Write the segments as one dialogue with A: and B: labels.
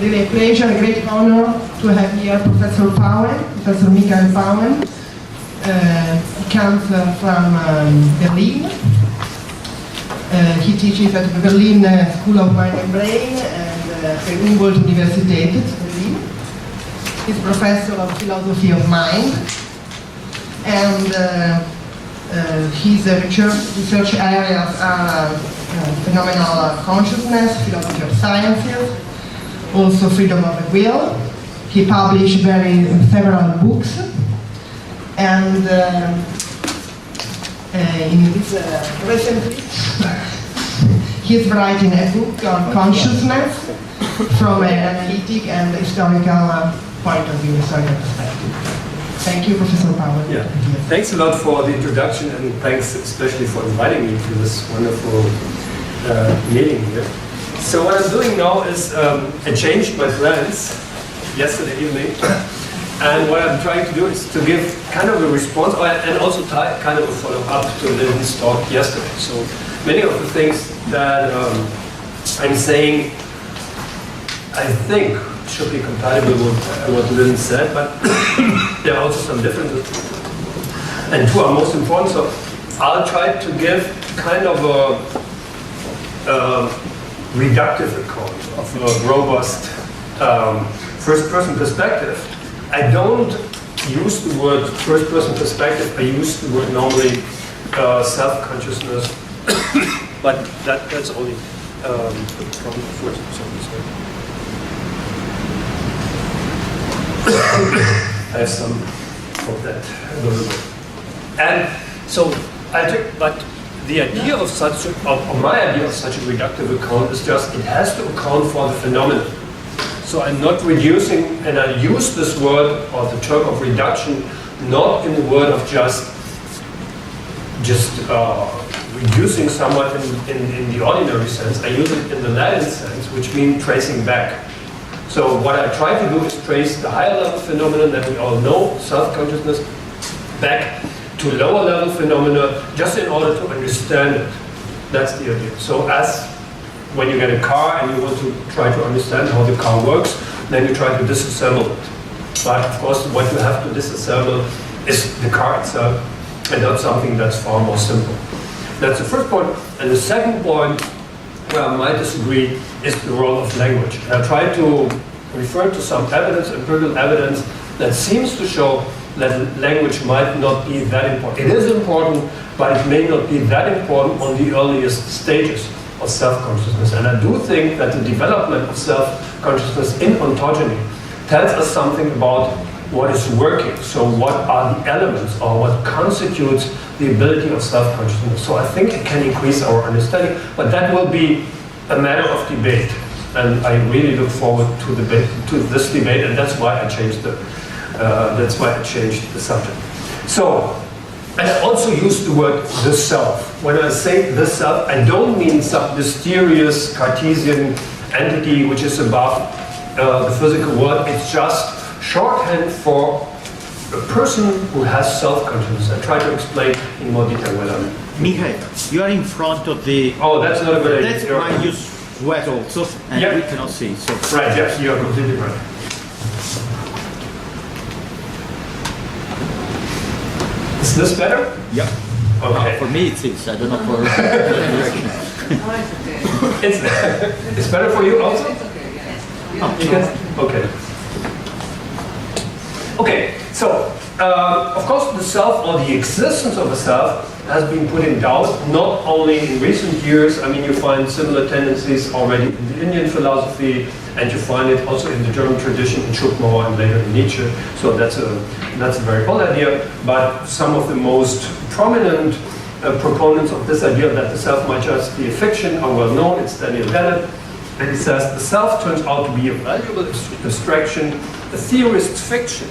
A: Really a pleasure, a great honor to have here Professor Pauen, Professor Michael Pauen. He comes from Berlin. He teaches at the Berlin School of Mind and Brain and the Humboldt Universität, Berlin. He's professor of philosophy of mind, and his research areas are phenomenal consciousness, philosophy of sciences, also freedom of the will. He published several books, and recently he's writing a book on consciousness from an analytic and historical point of view, historical perspective. Thank you, Professor Pauen.
B: Yeah. Thanks a lot for the introduction, and thanks especially for inviting me to this wonderful meeting here. So what I'm doing now is I changed my plans yesterday evening, and what I'm trying to do is to give kind of a response and also kind of a follow-up to Lynne's talk yesterday. So many of the things that I'm saying, I think, should be compatible with what Lynne said, but there are also some differences. And two are most important, so I'll try to give kind of a reductive account of a robust first-person perspective. I don't use the word first-person perspective, I use the word normally self-consciousness, but that's only from the first person. I have some of that available. And so, but the idea of my idea of such a reductive account is just, it has to account for the phenomenon. So I'm not reducing, and I use this word, or the term of reduction, not in the word of just reducing someone in the ordinary sense. I use it in the Latin sense, which means tracing back. So what I try to do is trace the higher level phenomenon that we all know, self-consciousness, back to lower level phenomena, just in order to understand it. That's the idea. So as when you get a car and you want to try to understand how the car works, then you try to disassemble it. But of course, what you have to disassemble is the car itself, and not something that's far more simple. That's the first point. And the second point, where I might disagree, is the role of language. And I try to refer to some evidence, empirical evidence, that seems to show that language might not be that important. It is important, but it may not be that important on the earliest stages of self-consciousness. And I do think that the development of self-consciousness in ontogeny tells us something about what is working. So what are the elements, or what constitutes the ability of self-consciousness? So I think it can increase our understanding, but that will be a matter of debate. And I really look forward to this debate, and that's why I changed the subject. So, and I also use the word the self. When I say the self, I don't mean some mysterious Cartesian entity which is above the physical world. It's just shorthand for a person who has self-consciousness. I try to explain in more detail what I mean.
C: Michael, you are in front of the...
B: Oh, that's not a good idea.
C: That's why you sweat also, and we cannot see. So.
B: Right, yes, you are completely right. Is this better?
C: Yeah.
B: Okay.
C: For me it is. I don't know for
B: It's better for you also?
D: It's okay, yeah.
B: Okay. Okay, so of course the self, or the existence of a self, has been put in doubt, not only in recent years. I mean, you find similar tendencies already in the Indian philosophy, and you find it also in the German tradition, in Schopenhauer and later in Nietzsche. So that's a very old idea, but some of the most prominent proponents of this idea that the self might just be a fiction are well known. It's Daniel Dennett, and he says the self turns out to be a valuable abstraction, a theorist's fiction,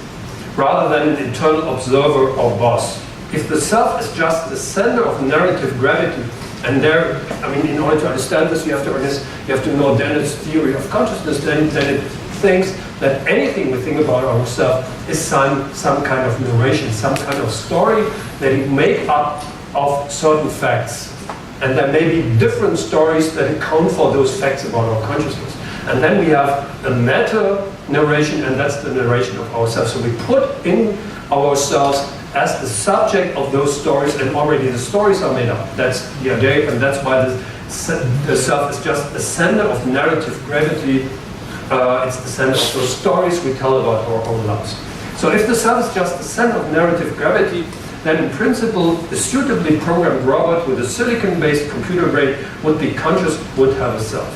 B: rather than an internal observer or boss. If the self is just the center of narrative gravity, and there, I mean, in order to understand this, you have to know Dennett's theory of consciousness. Then it thinks that anything we think about ourselves is some kind of narration, some kind of story that we make up of certain facts. And there may be different stories that account for those facts about our consciousness. And then we have a meta-narration, and that's the narration of ourselves. So we put in ourselves as the subject of those stories, and already the stories are made up. That's the idea, and that's why the self is just a center of narrative gravity. It's the center of those stories we tell about our own lives. So if the self is just the center of narrative gravity, then in principle, a suitably programmed robot with a silicon-based computer brain would be conscious, would have a self.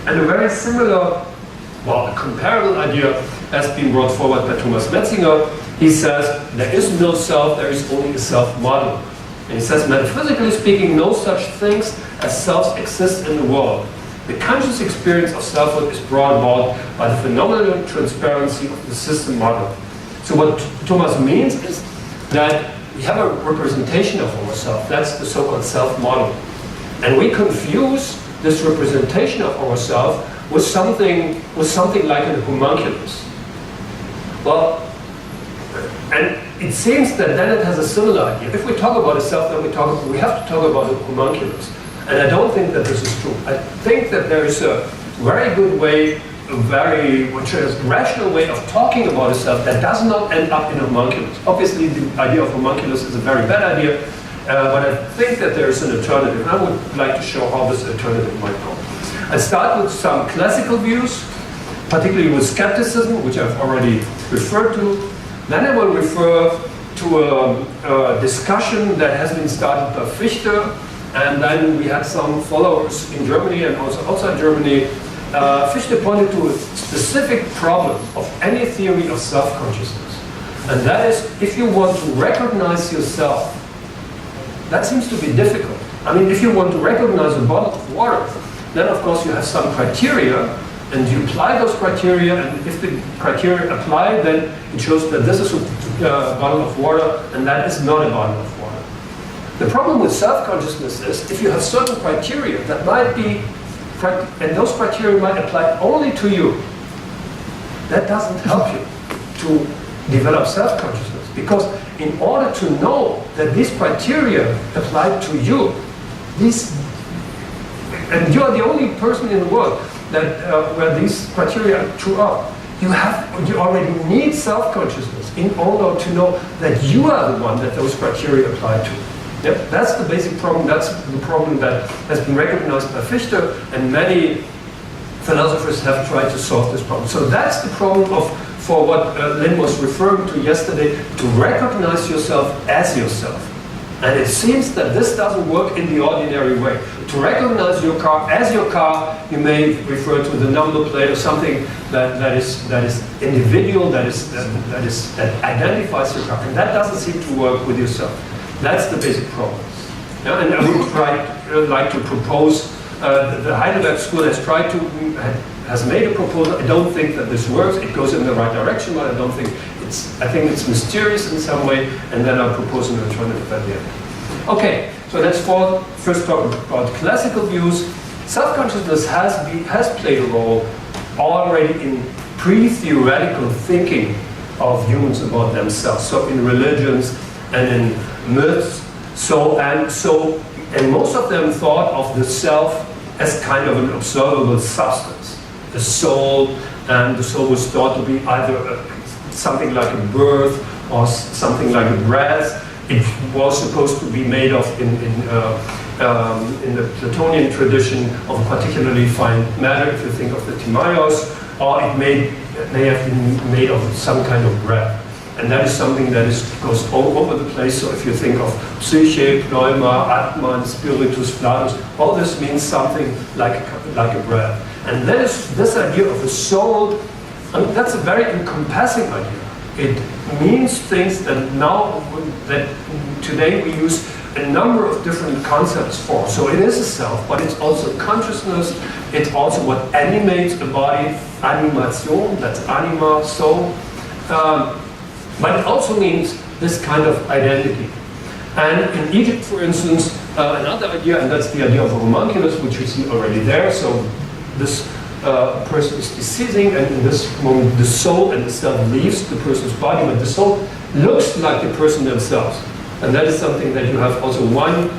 B: And a very similar, well, a comparable idea has been brought forward by Thomas Metzinger. He says, there is no self, there is only a self model. And he says, metaphysically speaking, no such things as selves exist in the world. The conscious experience of selfhood is brought about by the phenomenal transparency of the system model. So what Thomas means is that we have a representation of ourselves. That's the so-called self model. And we confuse this representation of ourselves with something like a homunculus. Well, and it seems that then it has a similar idea. If we talk about a self, then we have to talk about a homunculus. And I don't think that this is true. I think that there is a very good way, which is a rational way of talking about a self that does not end up in a homunculus. Obviously, the idea of homunculus is a very bad idea, but I think that there is an alternative. I would like to show how this alternative might go. I start with some classical views, particularly with skepticism, which I've already referred to. Then I will refer to a discussion that has been started by Fichte, and then we had some followers in Germany and also outside Germany. Fichte pointed to a specific problem of any theory of self-consciousness. And that is, if you want to recognize yourself, that seems to be difficult. I mean, if you want to recognize a bottle of water, then of course you have some criteria, and you apply those criteria, and if the criteria apply, then it shows that this is a bottle of water, and that is not a bottle of water. The problem with self-consciousness is, if you have certain criteria that might be, and those criteria might apply only to you, that doesn't help you to develop self-consciousness. Because in order to know that these criteria apply to you, and you are the only person in the world that where these criteria are true of, you already need self-consciousness in order to know that you are the one that those criteria apply to. Yep, that's the basic problem. That's the problem that has been recognized by Fichte, and many philosophers have tried to solve this problem. So that's the problem for what Lynne was referring to yesterday, to recognize yourself as yourself. And it seems that this doesn't work in the ordinary way. To recognize your car as your car, you may refer to the number plate or something that is individual, that identifies your car, and that doesn't seem to work with yourself. That's the basic problem. Yeah, and I would like to propose, the Heidelberg School has made a proposal. I don't think that this works. It goes in the right direction, but I think it's mysterious in some way, and then I'll propose an alternative at the end. Okay, so let's first talk about classical views. Self-consciousness has played a role already in pre-theoretical thinking of humans about themselves. So in religions and in myths, and most of them thought of the self as kind of an observable substance, the soul, and the soul was thought to be either something like a birth or something like a breath. It was supposed to be made of, in the Platonian tradition, of a particularly fine matter, if you think of the Timaeus, or it may have been made of some kind of breath. And that is something that goes all over the place. So if you think of psyche, pneuma, atman, spiritus, flatus, all this means something like a breath. And that is this idea of the soul. I mean, that's a very encompassing idea. It means things that today we use a number of different concepts for. So it is a self, but it's also consciousness. It's also what animates a body, animation, that's anima, soul. But it also means this kind of identity. And in Egypt, for instance, another idea, and that's the idea of a homunculus, which you see already there. So this person is deceasing, and in this moment the soul and the self leaves the person's body, but the soul looks like the person themselves. And that is something that you have also one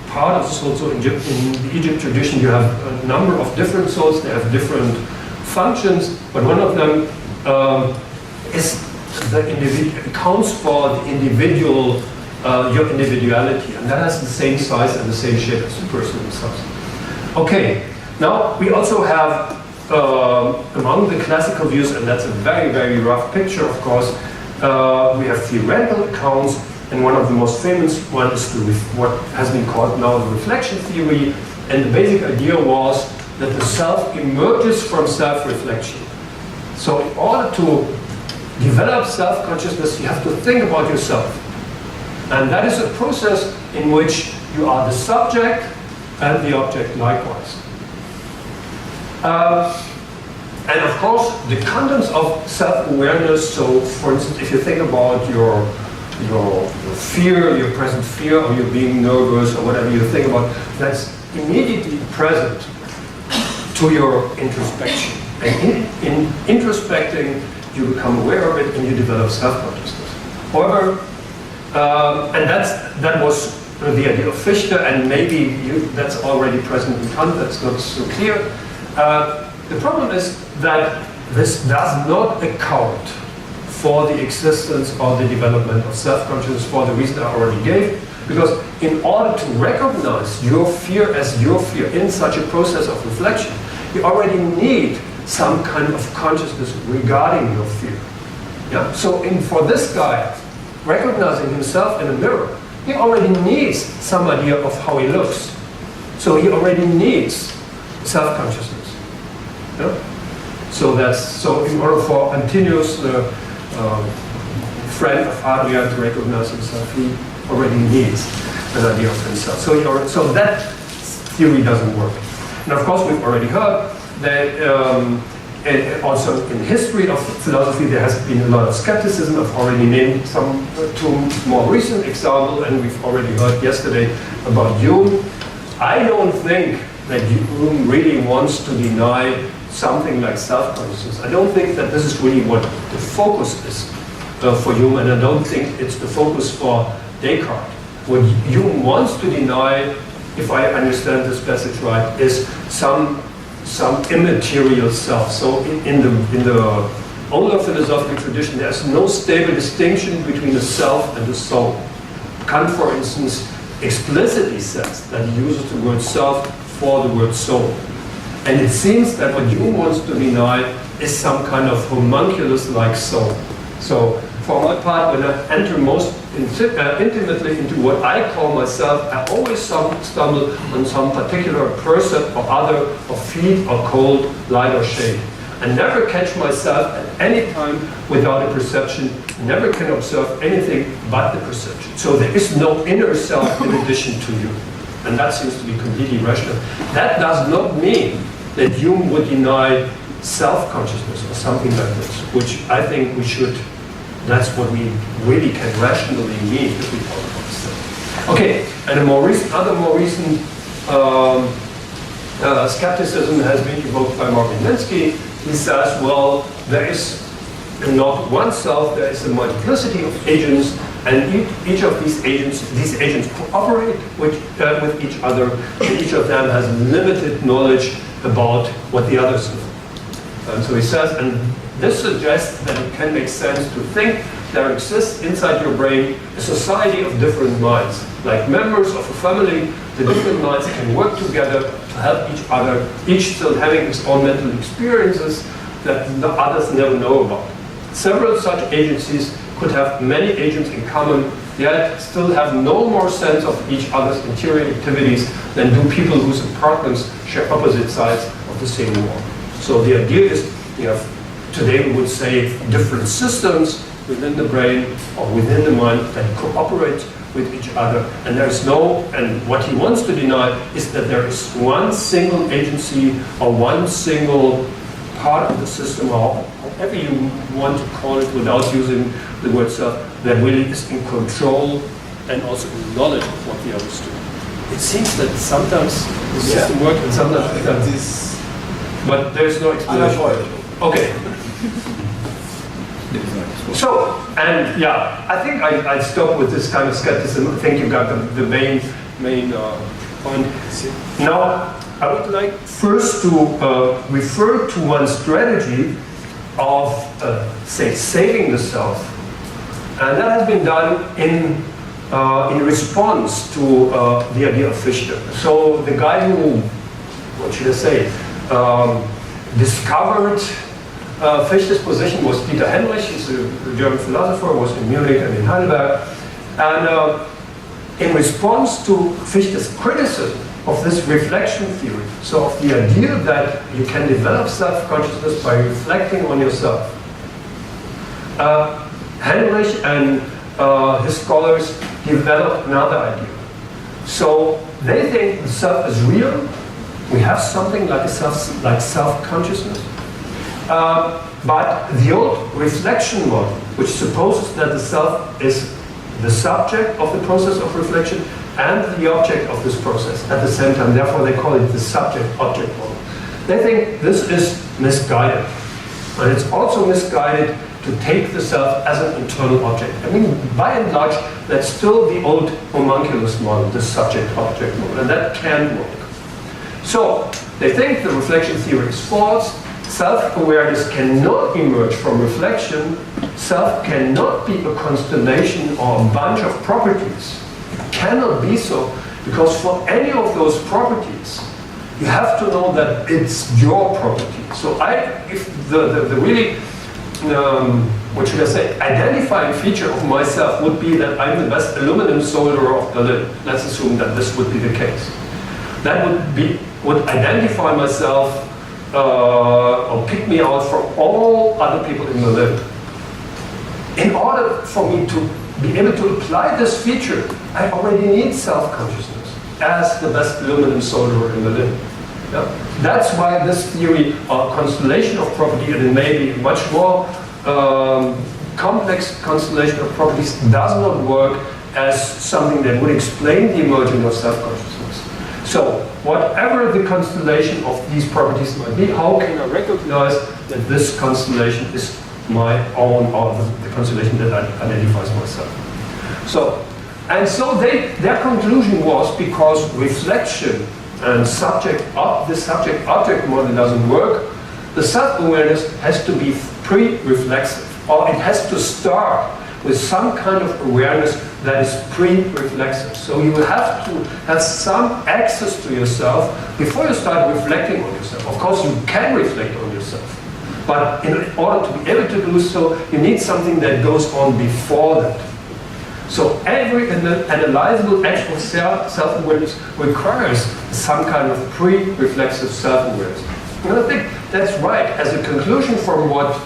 B: part of the soul. So in the Egypt tradition you have a number of different souls. They have different functions, but one of them is accounts for the individual, your individuality, and that has the same size and the same shape as the person themselves. Okay, now we also have among the classical views, and that's a very, very rough picture, of course, we have theoretical accounts, and one of the most famous ones is what has been called now the reflection theory, and the basic idea was that the self emerges from self-reflection. So in order to develop self-consciousness, you have to think about yourself. And that is a process in which you are the subject and the object likewise. And of course, the contents of self-awareness, so for instance, if you think about your fear, your present fear, or you're being nervous, or whatever you think about, that's immediately present to your introspection. And in introspecting, you become aware of it and you develop self-consciousness. However, and that was the idea of Fichte, and maybe that's already present in Kant, that's not so clear. The problem is that this does not account for the existence or the development of self-consciousness for the reason I already gave, because in order to recognize your fear as your fear in such a process of reflection, you already need some kind of consciousness regarding your fear. Yeah? So for this guy, recognizing himself in a mirror, he already needs some idea of how he looks. So he already needs self-consciousness. Yeah? So in order for Antonius, the friend of Adrian, to recognize himself, he already needs an idea of himself. So that theory doesn't work. And of course, we've already heard that and also in history of philosophy, there has been a lot of skepticism. I've already named two more recent examples, and we've already heard yesterday about Hume. I don't think that Hume really wants to deny something like self-consciousness. I don't think that this is really what the focus is for Hume, and I don't think it's the focus for Descartes. What Hume wants to deny, if I understand this passage right, is some immaterial self. So in the older philosophical tradition, there's no stable distinction between the self and the soul. Kant, for instance, explicitly says that he uses the word self for the word soul. And it seems that what Hume wants to deny is some kind of homunculus-like soul. So for my part, when I enter most intimately into what I call myself, I always stumble on some particular person or other, or feet or cold, light or shade. I never catch myself at any time without a perception, never can observe anything but the perception. So there is no inner self in addition to you. And that seems to be completely rational. That does not mean that Hume would deny self-consciousness or something like this, which I think we should. That's what we really can rationally mean if we talk about self. Okay, and other more recent skepticism has been evoked by Marvin Minsky. He says, well, there is not one self, there is a multiplicity of agents, and each of these agents cooperate with each other, and each of them has limited knowledge about what the others know. And so he says, and this suggests that it can make sense to think there exists inside your brain a society of different minds. Like members of a family, the different minds can work together to help each other, each still having its own mental experiences that the others never know about. Several such agencies could have many agents in common, yet still have no more sense of each other's interior activities than do people whose apartments share opposite sides of the same wall. So the idea is, today we would say different systems within the brain or within the mind that cooperate with each other. And there's and what he wants to deny is that there is one single agency or one single part of the system, or however you want to call it without using the word self, that really is in control and also in knowledge of what the others do. It seems that sometimes the system works and sometimes it doesn't. But there's no explanation. Okay. So, and yeah, I think I'd stop with this kind of skepticism. I think you got the main point. Now, I would like first to refer to one strategy of, say, saving the self. And that has been done in response to the idea of Fichte. So the guy who, what should I say, discovered Fichte's position was Dieter Henrich. He's a German philosopher, was in Munich and in Heidelberg. And in response to Fichte's criticism of this reflection theory, so of the idea that you can develop self-consciousness by reflecting on yourself, Henrich and his scholars developed another idea. So they think the self is real. We have something like self-consciousness. But the old reflection model, which supposes that the self is the subject of the process of reflection and the object of this process at the same time, therefore they call it the subject-object model. They think this is misguided. And it's also misguided to take the self as an internal object. I mean, by and large, that's still the old homunculus model, the subject-object model, and that can work. So, they think the reflection theory is false. Self-awareness cannot emerge from reflection. Self cannot be a constellation or a bunch of properties. It cannot be so, because for any of those properties, you have to know that it's your property. So if the really, what should I say, identifying feature of myself would be that I'm the best aluminum solderer of Berlin. Let's assume that this would be the case. That would identify myself or pick me out from all other people in Berlin. In order for me to be able to apply this feature, I already need self-consciousness as the best aluminum solderer in Berlin. Yeah? That's why this theory of constellation of property, and it may be much more complex constellation of properties, does not work as something that would explain the emergence of self-consciousness. So, whatever the constellation of these properties might be, how can I recognize that this constellation is my own, or the constellation that identifies myself? So their conclusion was, because reflection and the subject-object model doesn't work, the self-awareness has to be pre-reflexive, or it has to start with some kind of awareness that is pre-reflexive. So you will have to have some access to yourself before you start reflecting on yourself. Of course, you can reflect on yourself, but in order to be able to do so, you need something that goes on before that. So every analyzable act of self-awareness requires some kind of pre-reflexive self-awareness. And I think that's right as a conclusion from what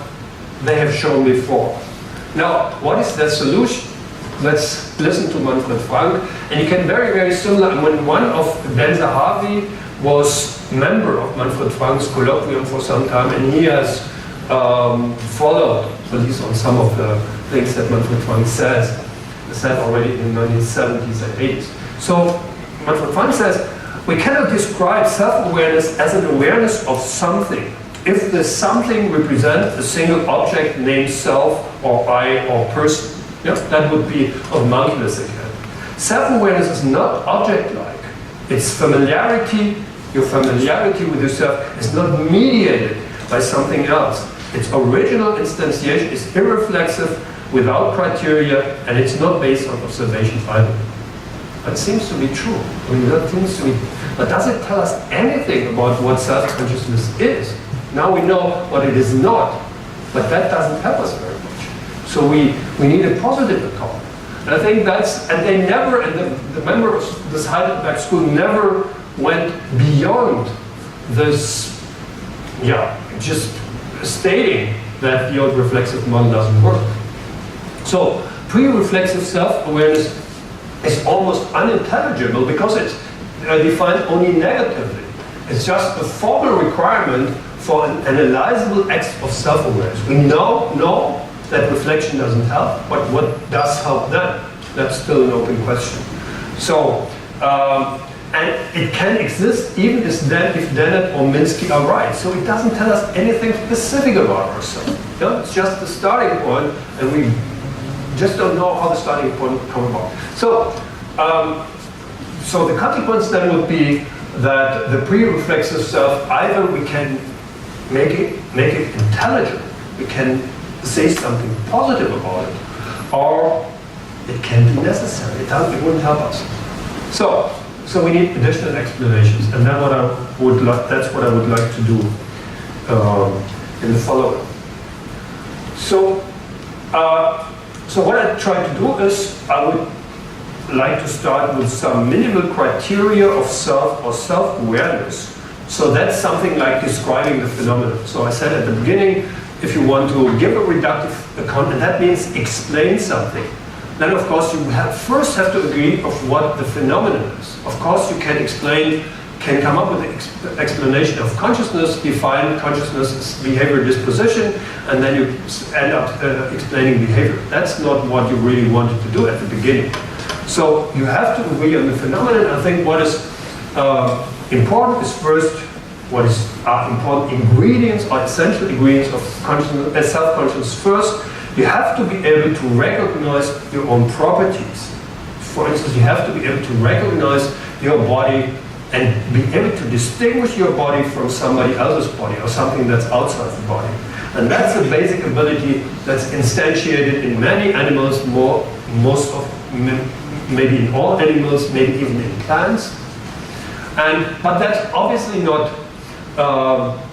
B: they have shown before. Now, what is the solution? Let's listen to Manfred Frank. And you can very, very similar, when one of Ben Zahavi was member of Manfred Frank's colloquium for some time, and he has followed, at least on some of the things that Manfred Frank said already in the 1970s and 80s. So Manfred Frank says, we cannot describe self-awareness as an awareness of something if the something represents a single object named self or I or person. Yeah, that would be homunculus again. Self-awareness is not object-like. It's familiarity. Your familiarity with yourself is not mediated by something else. Its original instantiation is irreflexive, without criteria, and it's not based on observation either. That seems to be true. I mean, that seems to be. But does it tell us anything about what self-consciousness is? Now we know what it is not, but that doesn't help us very much. So we need a positive account. And I think that's, and they never, and the members of this Heidelberg school never went beyond this, just stating that the old reflexive model doesn't work. So pre-reflexive self-awareness is almost unintelligible because it's defined only negatively. It's just a formal requirement for an analyzable act of self-awareness. We know that reflection doesn't help, but what does help then? That's still an open question. So, and it can exist even if Dennett or Minsky are right. So it doesn't tell us anything specific about ourselves. It's just the starting point, and we just don't know how the starting point come about. So, so the consequence then would be that the pre-reflexive self, either we can make it intelligent, we can say something positive about it, or it can be necessary. It wouldn't help us. So we need additional explanations, and that's what I would like to do in the following. So what I try to do is I would like to start with some minimal criteria of self or self-awareness. So that's something like describing the phenomenon. So I said at the beginning, if you want to give a reductive account, and that means explain something, then of course you first have to agree of what the phenomenon is. Of course you can come up with an explanation of consciousness, define consciousness as behavior disposition, and then you end up explaining behavior. That's not what you really wanted to do at the beginning. So you have to agree on the phenomenon. I think what is important is first, what is important ingredients or essential ingredients of consciousness, self-consciousness. First, you have to be able to recognize your own properties. For instance, you have to be able to recognize your body and be able to distinguish your body from somebody else's body or something that's outside the body. And that's a basic ability that's instantiated in many animals, maybe in all animals, maybe even in plants. But that's obviously not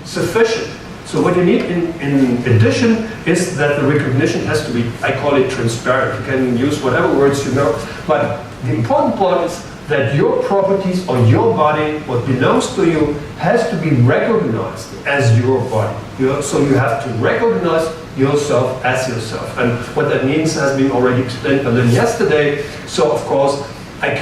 B: sufficient. So what you need in addition is that the recognition has to be, I call it transparent. You can use whatever words you know, but the important part is that your properties or your body, what belongs to you, has to be recognized as your body. So you have to recognize yourself as yourself. And what that means has been already explained by Lynne yesterday. So of course, a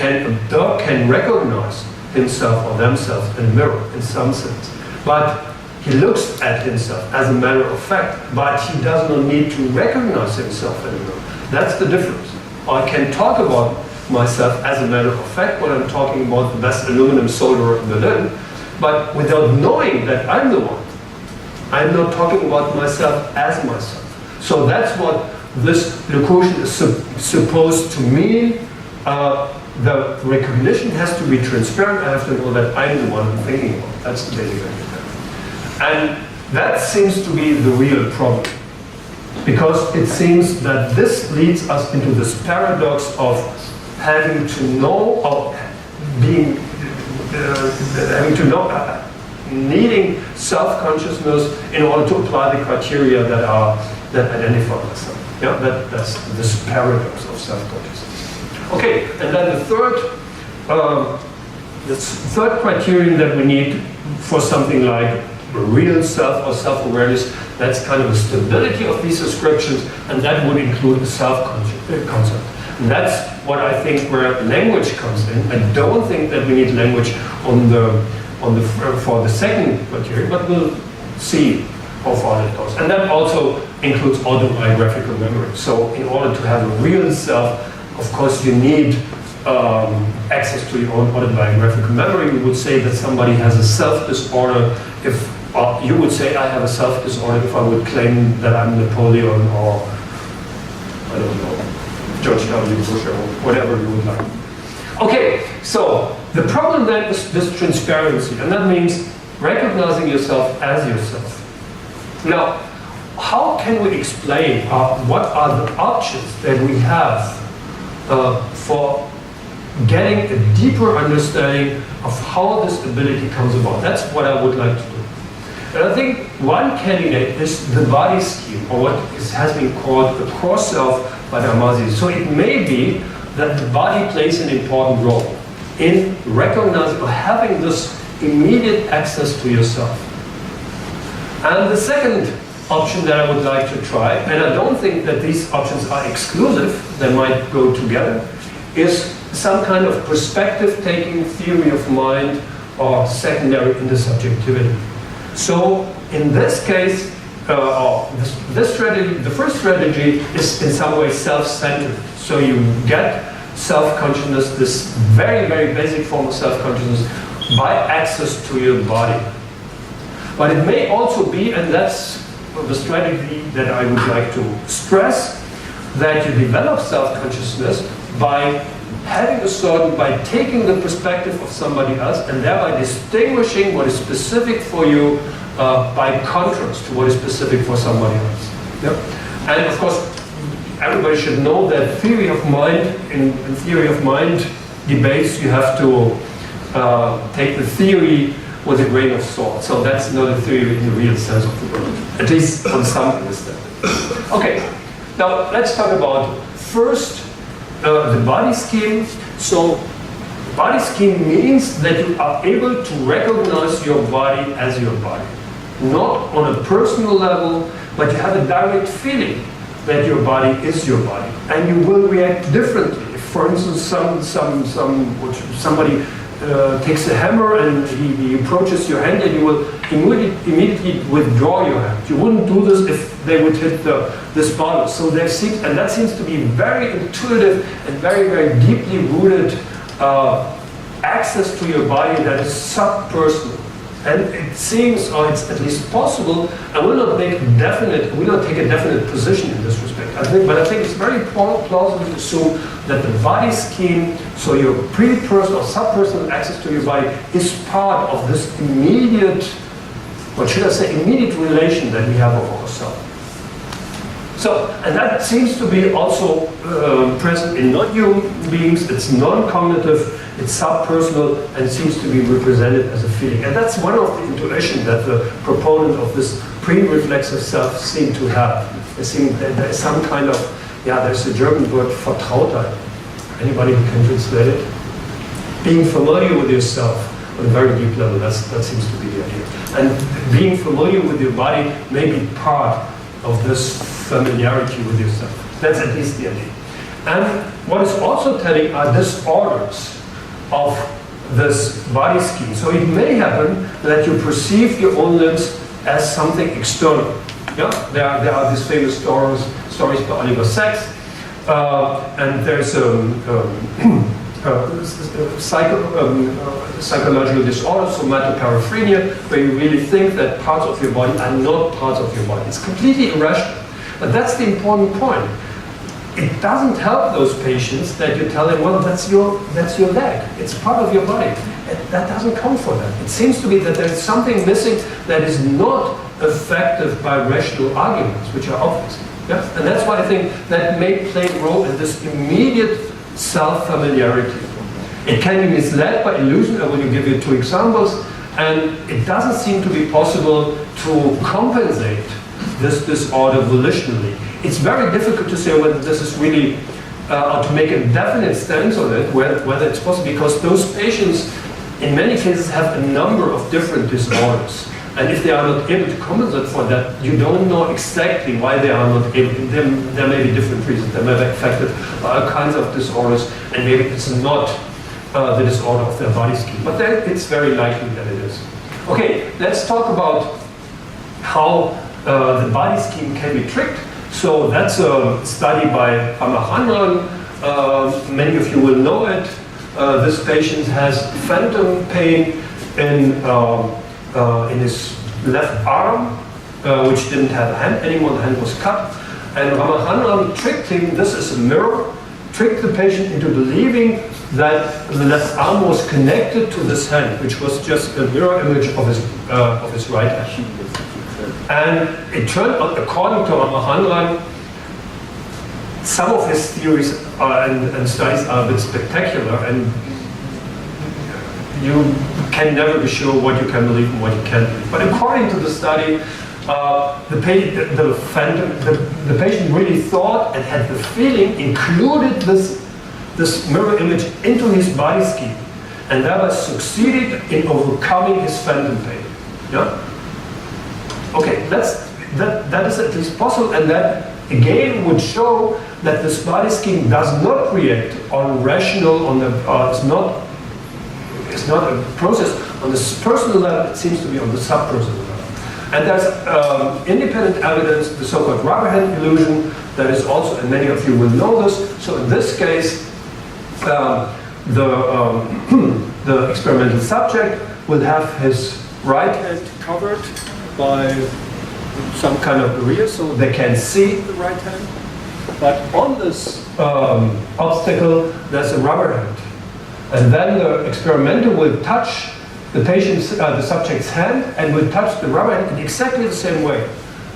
B: dog can recognize himself or themselves in a mirror in some sense. But he looks at himself as a matter of fact, but he does not need to recognize himself in a mirror. That's the difference. I can talk about myself as a matter of fact when I'm talking about the best aluminum solderer in Berlin, but without knowing that I'm the one, I'm not talking about myself as myself. So that's what this locution is supposed to mean. The recognition has to be transparent. I have to know that I'm the one I'm thinking about. That's the basic idea. And that seems to be the real problem, because it seems that this leads us into this paradox of having to know, or needing self-consciousness in order to apply the criteria that identify myself. Yeah, that's this paradox of self-consciousness. Okay, and then the third criterion that we need for something like real self or self-awareness, that's kind of a stability of these descriptions, and that would include the self-concept. And that's what I think where language comes in. I don't think that we need language for the second criteria, but we'll see how far that goes. And that also includes autobiographical memory. So in order to have a real self, of course you need access to your own autobiographical memory. We would say that somebody has a self-disorder if you would say I have a self-disorder if I would claim that I'm Napoleon or, I don't know, George W. Bush or whatever you would like. Okay, so the problem then is this transparency, and that means recognizing yourself as yourself. Now, how can we explain what are the options that we have for getting a deeper understanding of how this ability comes about? That's what I would like to do. And I think one candidate is the body scheme, or what has been called the core self by Damasio. So it may be that the body plays an important role in recognizing or having this immediate access to yourself. And the second option that I would like to try, and I don't think that these options are exclusive, they might go together, is some kind of perspective-taking theory of mind or secondary intersubjectivity. So in this case, this strategy, the first strategy is in some way self-centered. So you get self-consciousness, this very, very basic form of self-consciousness, by access to your body. But it may also be, and that's the strategy that I would like to stress, that you develop self-consciousness by having a certain, by taking the perspective of somebody else and thereby distinguishing what is specific for you by contrast to what is specific for somebody else. Yeah? And of course, everybody should know that theory of mind, in theory of mind debates, you have to take the theory with a grain of salt. So that's not a theory in the real sense of the word, at least on some understanding. Okay, now let's talk about first the body scheme. So body scheme means that you are able to recognize your body as your body. Not on a personal level, but you have a direct feeling that your body is your body. And you will react differently. If, for instance, somebody takes a hammer and he approaches your hand, and you will immediately withdraw your hand. You wouldn't do this if they would hit this bottle. So there seems, and that seems to be very intuitive and very, very deeply rooted access to your body that is sub-personal. And it seems, or it's at least possible, I will not take a definite position in this respect. But I think it's very plausible to assume that the body scheme, so your pre-personal or sub-personal access to your body, is part of this immediate, what should I say, immediate relation that we have of ourselves. So, and that seems to be also present in non-human beings. It's non-cognitive, it's sub-personal, and seems to be represented as a feeling. And that's one of the intuition that the proponent of this pre-reflexive self seem to have. There's some kind of, there's a German word, Vertrautheit. Anybody who can translate it? Being familiar with yourself on a very deep level, that seems to be the idea. And being familiar with your body may be part of this familiarity with yourself. That's at least the idea. And what is also telling are disorders of this body scheme. So it may happen that you perceive your own limbs as something external. Yeah? There are these famous stories by Oliver Sacks, and there's psychological disorder, so metaparaphrenia, where you really think that parts of your body are not parts of your body. It's completely irrational. But that's the important point. It doesn't help those patients that you tell them, well, that's your leg. It's part of your body. That doesn't come for them. It seems to be that there's something missing that is not affected by rational arguments, which are obvious. Yeah? And that's why I think that may play a role in this immediate self-familiarity. It can be misled by illusion. I will give you 2 examples. And it doesn't seem to be possible to compensate this disorder volitionally. It's very difficult to say whether this is really, or to make a definite stance on it, whether it's possible, because those patients, in many cases, have a number of different disorders. And if they are not able to compensate for that, you don't know exactly why they are not able. There may be different reasons. They may be affected by all kinds of disorders, and maybe it's not the disorder of their body scheme. But then it's very likely that it is. Okay, let's talk about how the body scheme can be tricked. So that's a study by Pauen. Many of you will know it. This patient has phantom pain in his left arm, which didn't have a hand anymore. The hand was cut. And Pauen tricked him, this is a mirror, tricked the patient into believing that the left arm was connected to this hand, which was just a mirror image of his right hand. And it turned out, according to Pauen, some of his theories and studies are a bit spectacular, and you can never be sure what you can believe and what you can't believe. But according to the study, the patient really thought and had the feeling, included this mirror image into his body scheme, and thereby succeeded in overcoming his phantom pain. Yeah? Okay, that is at least possible, and that again would show that this body scheme does not react on rational, it's not a process on the personal level, it seems to be on the subpersonal level. And there's independent evidence, the so-called rubber hand illusion, that is also, and many of you will know this. So in this case, the experimental subject will have his right hand covered by some kind of barrier, so they can see the right hand. But on this obstacle, there's a rubber hand. And then the experimenter will touch the the subject's hand and will touch the rubber hand in exactly the same way.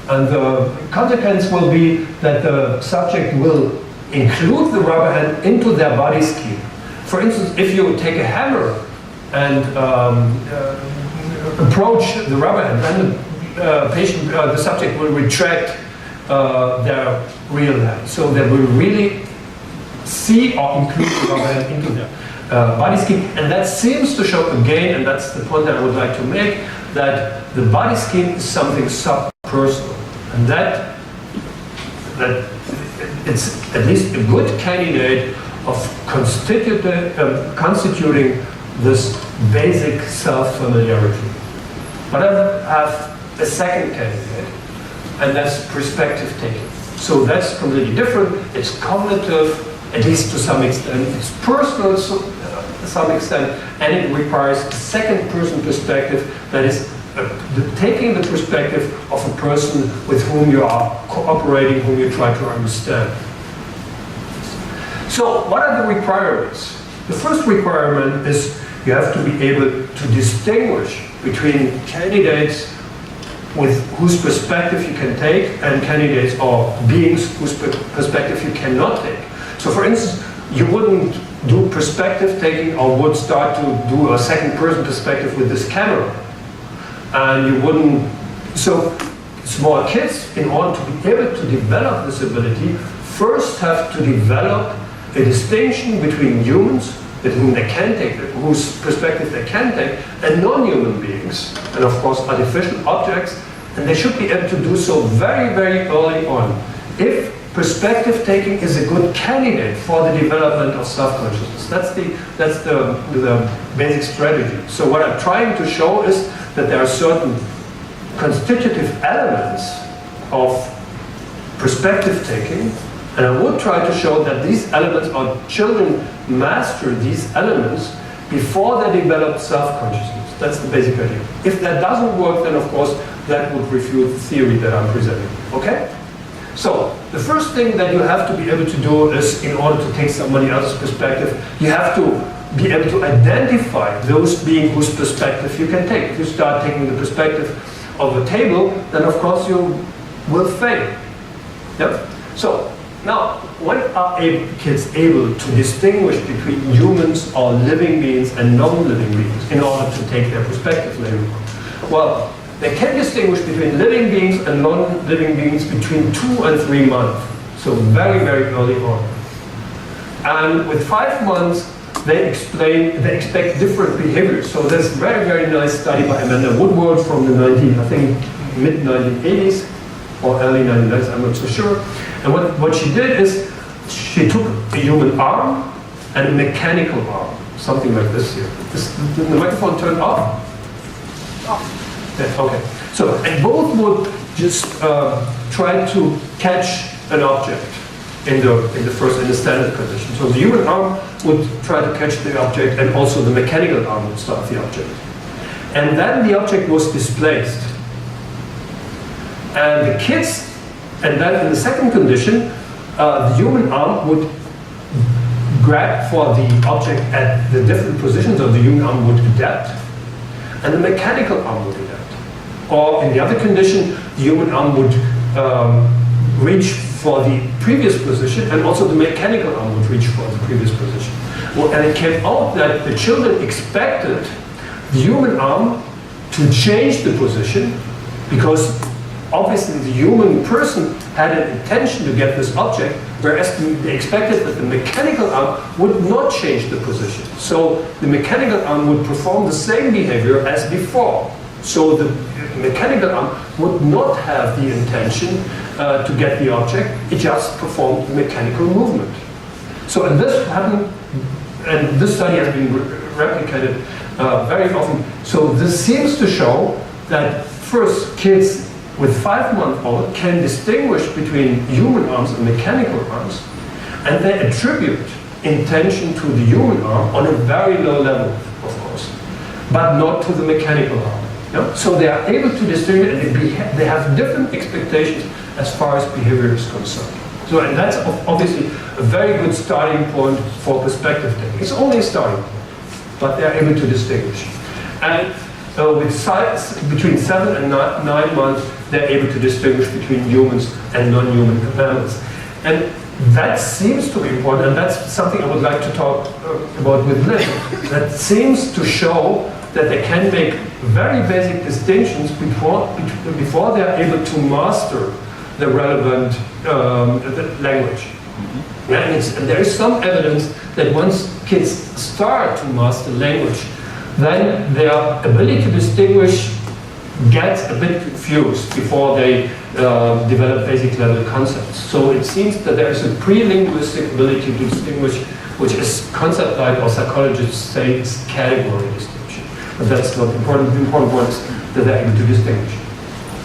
B: And the consequence will be that the subject will include the rubber hand into their body scheme. For instance, if you take a hammer and approach the rubber hand, then the subject will retract their real hand. So they will really see or include the rubber hand into their body scheme. And that seems to show again, and that's the point that I would like to make, that the body scheme is something sub-personal. And that it's at least a good candidate of constituting this basic self-familiarity. But I have a second candidate, and that's perspective taking. So that's completely different. It's cognitive, at least to some extent. It's personal to some extent, and it requires a second-person perspective, that is taking the perspective of a person with whom you are cooperating, whom you try to understand. So what are the requirements? The first requirement is you have to be able to distinguish between candidates with whose perspective you can take and candidates or beings whose perspective you cannot take. So for instance, you wouldn't do perspective taking or would start to do a second person perspective with this camera. And you wouldn't, so small kids, in order to be able to develop this ability, first have to develop a distinction between humans, with whom they can take, whose perspective they can take, and non-human beings, and of course artificial objects, and they should be able to do so very, very early on. If perspective taking is a good candidate for the development of self-consciousness. That's the basic strategy. So what I'm trying to show is that there are certain constitutive elements of perspective taking, and I would try to show that these elements, or children master these elements before they develop self-consciousness. That's the basic idea. If that doesn't work, then of course that would refute the theory that I'm presenting. Okay? So, the first thing that you have to be able to do is, in order to take somebody else's perspective, you have to be able to identify those beings whose perspective you can take. If you start taking the perspective of a table, then of course you will fail. Yep? So, now, when are kids able to distinguish between humans or living beings and non-living beings in order to take their perspective later on? Well, they can distinguish between living beings and non-living beings between 2 and 3 months. So very, very early on. And with 5 months, they expect different behaviors. So there's a very, very nice study by Amanda Woodward from the mid-1980s or early 1990s, I'm not so sure. And what she did is she took a human arm and a mechanical arm, something like this here. Did the microphone turn off? Off. Yeah, okay. So, and both would just try to catch an object in the standard condition. So the human arm would try to catch the object, and also the mechanical arm would start the object. And then the object was displaced. And the kids, and then in the second condition, the human arm would grab for the object at the different positions, or the human arm would adapt, and the mechanical arm would adapt. Or in the other condition, the human arm would reach for the previous position, and also the mechanical arm would reach for the previous position. Well, and it came out that the children expected the human arm to change the position, because obviously the human person had an intention to get this object, whereas they expected that the mechanical arm would not change the position. So the mechanical arm would perform the same behavior as before. So the mechanical arm would not have the intention to get the object, it just performed the mechanical movement. So, and this happened, and this study has been replicated very often. So this seems to show that first, kids with 5-month-old can distinguish between human arms and mechanical arms, and they attribute intention to the human arm on a very low level, of course, but not to the mechanical arm. Yeah? So they are able to distinguish, and they have different expectations as far as behavior is concerned. So, and that's obviously a very good starting point for perspective taking. It's only a starting point, but they're able to distinguish. And with size between 7 and 9 months, they're able to distinguish between humans and non-human animals. And that seems to be important, and that's something I would like to talk about with Lynne. That seems to show that they can make very basic distinctions before they are able to master the relevant language. Mm-hmm. Yeah, and there is some evidence that once kids start to master language, then their ability to distinguish gets a bit confused before they develop basic level concepts. So it seems that there is a pre-linguistic ability to distinguish, which is concept-like, or psychologists say it's category distinction. But that's not important. The important point is that they're able to distinguish.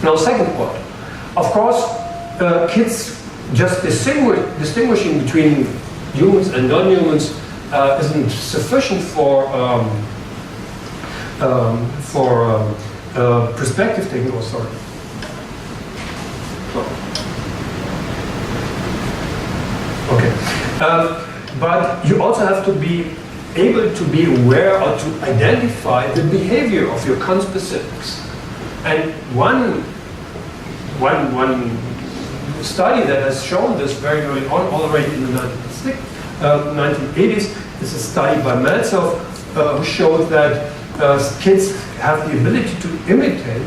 B: Now, second point. Of course, kids just distinguishing between humans and non-humans isn't sufficient for perspective taking. Oh, sorry. Okay. But you also have to be able to be aware or to identify the behavior of your conspecifics. And one study that has shown this very early on, already in the 1980s, is a study by Meltzow, who showed that kids have the ability to imitate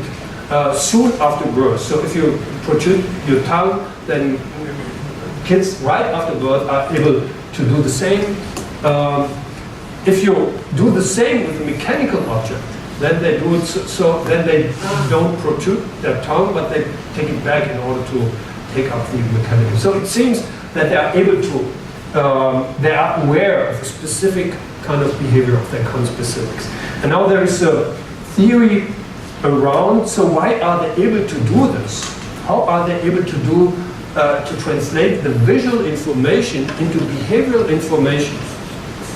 B: soon after birth. So if you protrude your tongue, then kids right after birth are able to do the same. If you do the same with a mechanical object, then they do it then they don't protrude their tongue, but they take it back in order to take up the mechanical. So it seems that they are able to, they are aware of a specific kind of behavior of their conspecifics. And now there is a theory around, so why are they able to do this? How are they able to do, to translate the visual information into behavioral information?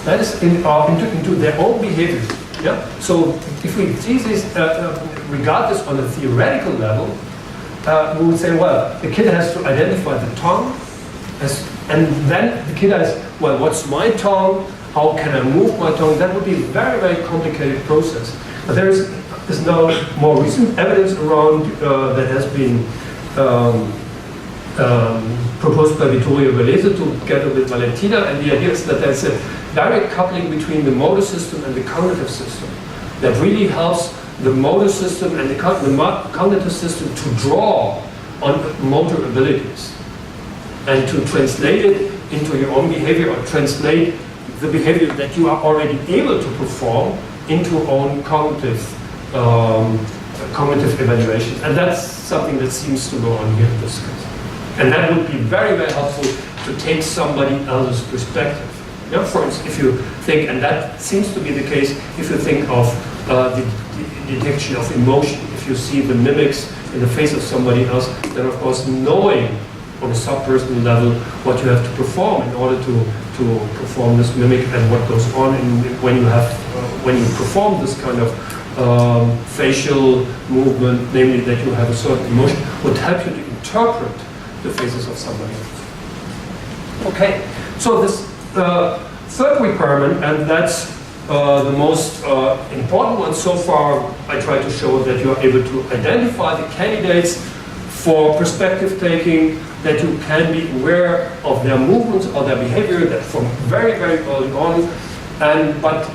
B: That is into their own behavior. Yeah? So if we see this, regard this on a theoretical level, we would say, well, the kid has to identify the tongue, and then the kid has, well, what's my tongue? How can I move my tongue? That would be a very, very complicated process. But there is now more recent evidence around that has been proposed by Vittorio Velese together with Valentina, and the idea is that there's a direct coupling between the motor system and the cognitive system that really helps the motor system and the cognitive system to draw on motor abilities and to translate it into your own behavior, or translate the behavior that you are already able to perform into own cognitive evaluation. And that's something that seems to go on here in this case. And that would be very, very helpful to take somebody else's perspective. Yeah, for instance, if you think, and that seems to be the case, if you think of the detection of emotion, if you see the mimics in the face of somebody else, then of course knowing on a subpersonal level what you have to perform in order to perform this mimic, and what goes on when you perform this kind of facial movement, namely that you have a certain emotion, would help you to interpret the faces of somebody else. Okay, so this third requirement, and that's the most important one so far, I try to show that you are able to identify the candidates for perspective taking, that you can be aware of their movements or their behavior that from very, very early on, but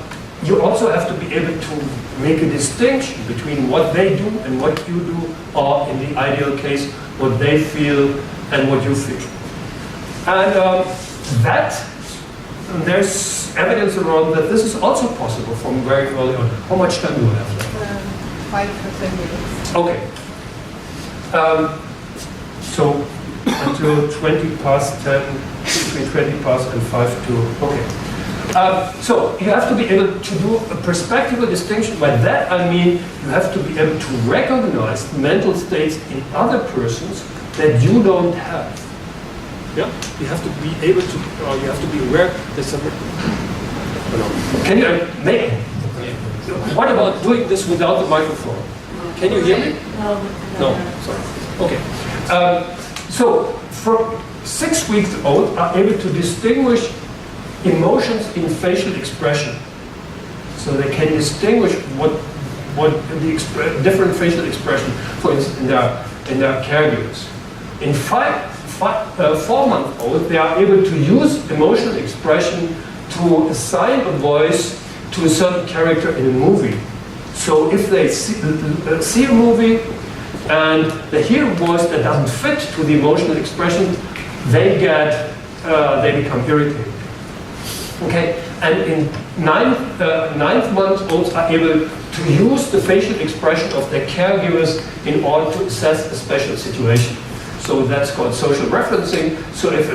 B: you also have to be able to make a distinction between what they do and what you do, or in the ideal case, what they feel and what you feel. And there's evidence around that this is also possible from very early on. How much time do you have left?
D: 5 to 10 minutes.
B: Okay. So until 20 past 10, between 20 past and 5 to, okay. So you have to be able to do a perspectival distinction. By that I mean you have to be able to recognize mental states in other persons that you don't have. Yeah, you have to be able to, you have to be aware that somebody. Can you make? What about doing this without the microphone? Can you hear me?
D: No.
B: No. Sorry. Okay. So 6 weeks old are able to distinguish emotions in facial expression. So they can distinguish what the different facial expression, for instance, in their caregivers. In 4-month-old, they are able to use emotional expression to assign a voice to a certain character in a movie. So if they see a movie and they hear a voice that doesn't fit to the emotional expression, they become irritated. Okay, and in 9th-month-olds are able to use the facial expression of their caregivers in order to assess a special situation. So that's called social referencing. So if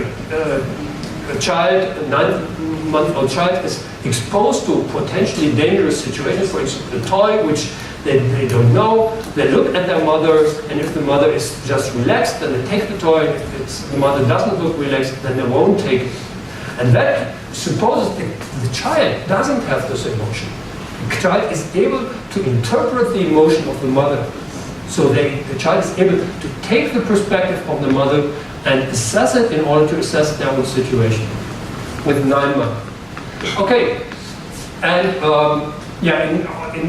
B: a child, a 9-month-old child, is exposed to potentially dangerous situations, for instance, a toy which they don't know, they look at their mother, and if the mother is just relaxed, then they take the toy. If the mother doesn't look relaxed, then they won't take it. And that supposes the child doesn't have this emotion. The child is able to interpret the emotion of the mother. So the child is able to take the perspective of the mother and assess it in order to assess their own situation with 9 months. Okay, and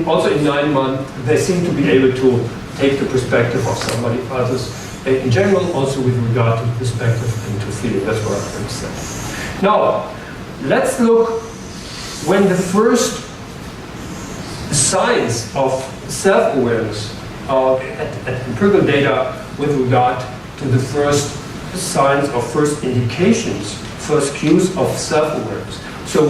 B: also in 9 months, they seem to be able to take the perspective of somebody else in general, also with regard to perspective and to feeling. That's what I'm going to say. Now, let's look when the first signs of self-awareness at empirical data with regard to the first signs or first indications, first cues of self-awareness. So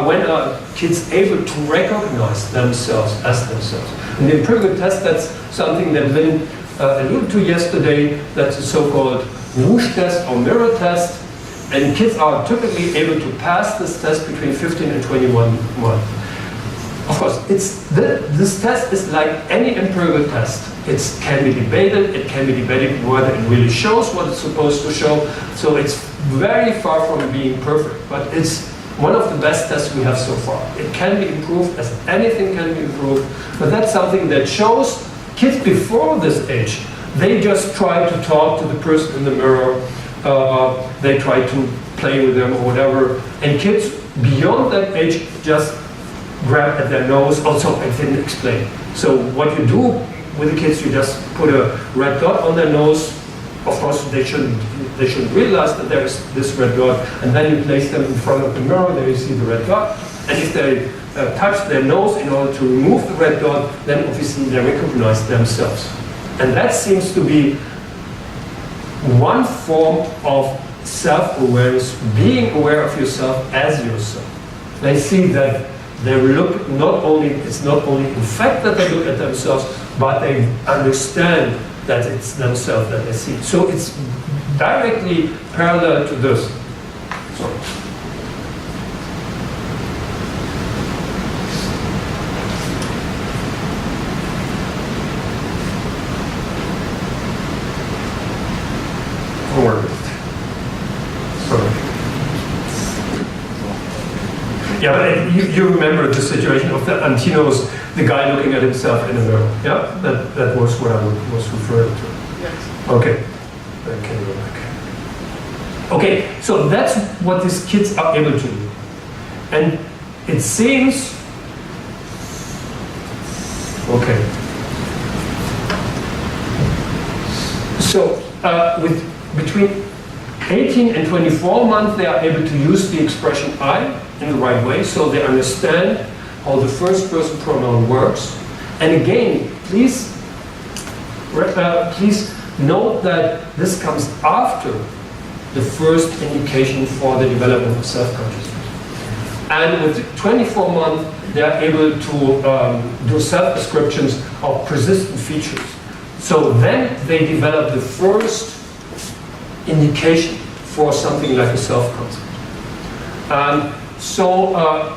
B: when are kids able to recognize themselves as themselves? In the empirical test, that's something that Lynne alluded to yesterday. That's a so-called whoosh test or mirror test. And kids are typically able to pass this test between 15 and 21 months. Of course, this test is like any empirical test. It can be debated. It can be debated whether it really shows what it's supposed to show. So it's very far from being perfect. But it's one of the best tests we have so far. It can be improved, as anything can be improved. But that's something that shows kids before this age, they just try to talk to the person in the mirror. They try to play with them or whatever. And kids beyond that age just grab at their nose. Also, I didn't explain. So what you do with the kids, you just put a red dot on their nose. Of course, they shouldn't realize that there is this red dot. And then you place them in front of the mirror. There you see the red dot. And if they touch their nose in order to remove the red dot, then obviously they recognize themselves. And that seems to be one form of self-awareness, being aware of yourself as yourself. They see that they look it's not only in fact that they look at themselves, but they understand that it's themselves that they see. So it's directly parallel to this. Sorry. Sorry. Yeah, but you remember the situation of the Antinos, the guy looking at himself in a mirror. Yeah, that was what I was referring to.
D: Yes.
B: Okay. Can you go back? Okay, so that's what these kids are able to do, and it seems. Okay. So with between 18 and 24 months, they are able to use the expression I in the right way, so they understand how the first person pronoun works. And again, please note that this comes after the first indication for the development of self-consciousness. And with 24 months, they are able to do self-descriptions of persistent features. So then they develop the first indication for something like a self-concept. So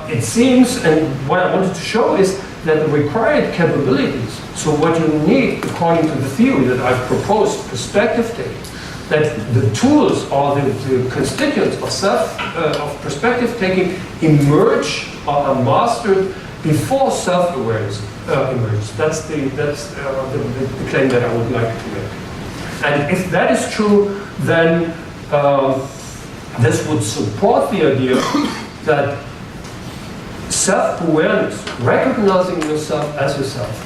B: it seems, and what I wanted to show is that the required capabilities, so what you need according to the theory that I've proposed, perspective taking, that the tools or the constituents of perspective taking emerge or are mastered before self-awareness emerges. That's the claim that I would like to make. And if that is true, then this would support the idea that self-awareness, recognizing yourself as yourself,